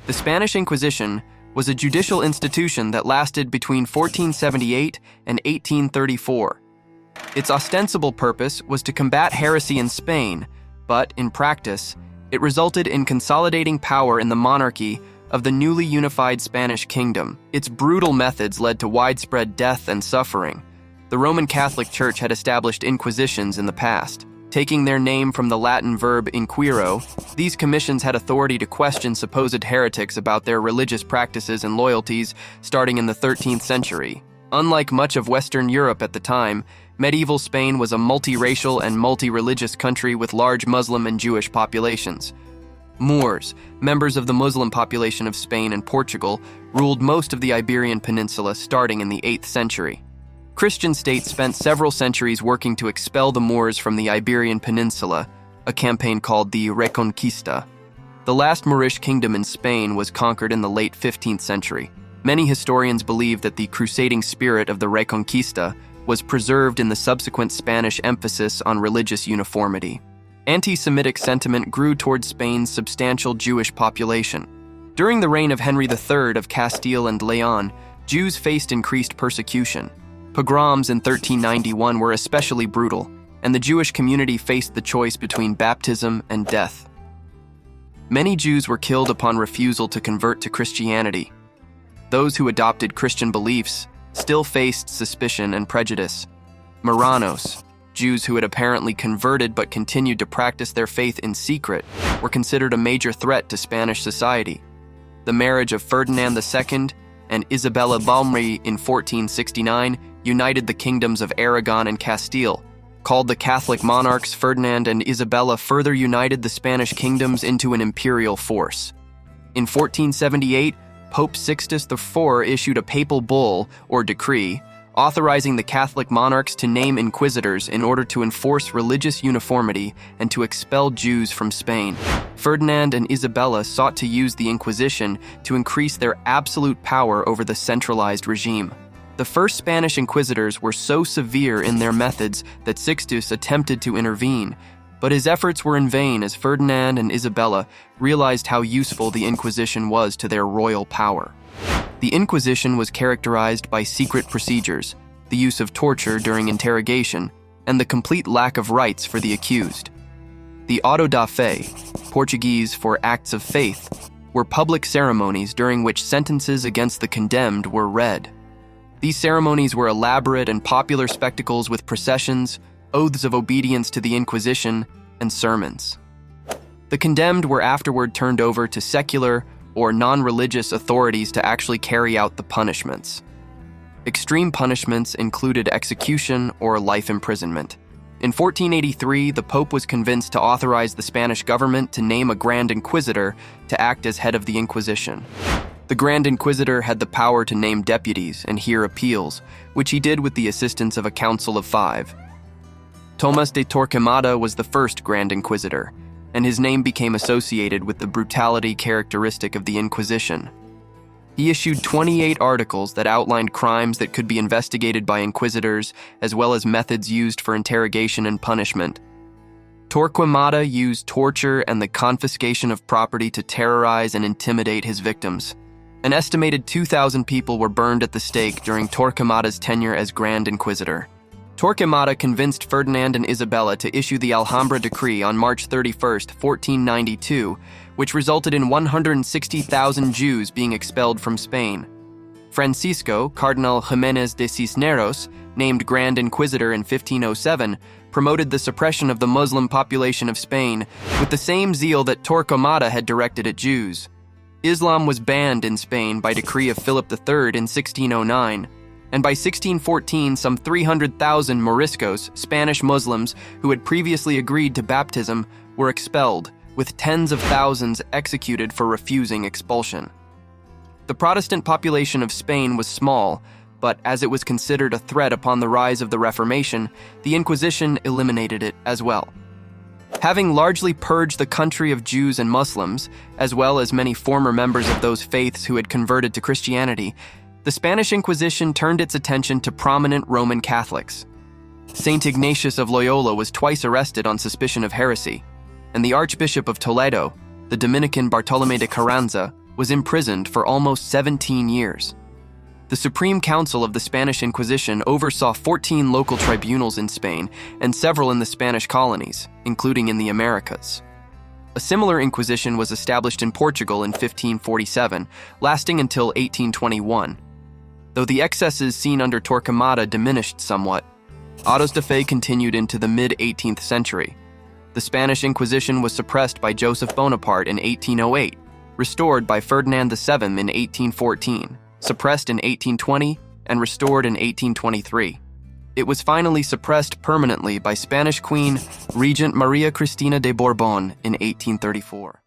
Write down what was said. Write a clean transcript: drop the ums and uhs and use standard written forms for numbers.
The Spanish Inquisition was a judicial institution that lasted between 1478 and 1834. Its ostensible purpose was to combat heresy in Spain, but in practice, it resulted in consolidating power in the monarchy of the newly unified Spanish kingdom. Its brutal methods led to widespread death and suffering. The Roman Catholic Church had established inquisitions in the past. Taking their name from the Latin verb inquiro, these commissions had authority to question supposed heretics about their religious practices and loyalties starting in the 13th century. Unlike much of Western Europe at the time, medieval Spain was a multiracial and multi-religious country with large Muslim and Jewish populations. Moors, members of the Muslim population of Spain and Portugal, ruled most of the Iberian Peninsula starting in the 8th century. Christian states spent several centuries working to expel the Moors from the Iberian Peninsula, a campaign called the Reconquista. The last Moorish kingdom in Spain was conquered in the late 15th century. Many historians believe that the crusading spirit of the Reconquista was preserved in the subsequent Spanish emphasis on religious uniformity. Anti-Semitic sentiment grew toward Spain's substantial Jewish population. During the reign of Henry III of Castile and Leon, Jews faced increased persecution. Pogroms in 1391 were especially brutal, and the Jewish community faced the choice between baptism and death. Many Jews were killed upon refusal to convert to Christianity. Those who adopted Christian beliefs still faced suspicion and prejudice. Marranos, Jews who had apparently converted but continued to practice their faith in secret, were considered a major threat to Spanish society. The marriage of Ferdinand II and Isabella Balmri in 1469 united the kingdoms of Aragon and Castile. Called the Catholic monarchs, Ferdinand and Isabella further united the Spanish kingdoms into an imperial force. In 1478, Pope Sixtus IV issued a papal bull, or decree, authorizing the Catholic monarchs to name inquisitors in order to enforce religious uniformity and to expel Jews from Spain. Ferdinand and Isabella sought to use the Inquisition to increase their absolute power over the centralized regime. The first Spanish inquisitors were so severe in their methods that Sixtus attempted to intervene, but his efforts were in vain as Ferdinand and Isabella realized how useful the Inquisition was to their royal power. The Inquisition was characterized by secret procedures, the use of torture during interrogation, and the complete lack of rights for the accused. The auto da fe, Portuguese for acts of faith, were public ceremonies during which sentences against the condemned were read. These ceremonies were elaborate and popular spectacles with processions, oaths of obedience to the Inquisition, and sermons. The condemned were afterward turned over to secular or non-religious authorities to actually carry out the punishments. Extreme punishments included execution or life imprisonment. In 1483, the Pope was convinced to authorize the Spanish government to name a Grand Inquisitor to act as head of the Inquisition. The Grand Inquisitor had the power to name deputies and hear appeals, which he did with the assistance of a council of 5. Tomás de Torquemada was the first Grand Inquisitor, and his name became associated with the brutality characteristic of the Inquisition. He issued 28 articles that outlined crimes that could be investigated by inquisitors, as well as methods used for interrogation and punishment. Torquemada used torture and the confiscation of property to terrorize and intimidate his victims. An estimated 2,000 people were burned at the stake during Torquemada's tenure as Grand Inquisitor. Torquemada convinced Ferdinand and Isabella to issue the Alhambra Decree on March 31, 1492, which resulted in 160,000 Jews being expelled from Spain. Francisco, Cardinal Jiménez de Cisneros, named Grand Inquisitor in 1507, promoted the suppression of the Muslim population of Spain with the same zeal that Torquemada had directed at Jews. Islam was banned in Spain by decree of Philip III in 1609, and by 1614 some 300,000 Moriscos, Spanish Muslims who had previously agreed to baptism, were expelled, with tens of thousands executed for refusing expulsion. The Protestant population of Spain was small, but as it was considered a threat upon the rise of the Reformation, the Inquisition eliminated it as well. Having largely purged the country of Jews and Muslims, as well as many former members of those faiths who had converted to Christianity, the Spanish Inquisition turned its attention to prominent Roman Catholics. Saint Ignatius of Loyola was twice arrested on suspicion of heresy, and the Archbishop of Toledo, the Dominican Bartolomé de Carranza, was imprisoned for almost 17 years. The Supreme Council of the Spanish Inquisition oversaw 14 local tribunals in Spain and several in the Spanish colonies, including in the Americas. A similar inquisition was established in Portugal in 1547, lasting until 1821. Though the excesses seen under Torquemada diminished somewhat, autos de fe continued into the mid-18th century. The Spanish Inquisition was suppressed by Joseph Bonaparte in 1808, restored by Ferdinand VII in 1814, suppressed in 1820, and restored in 1823. It was finally suppressed permanently by Spanish Queen Regent Maria Cristina de Bourbon in 1834.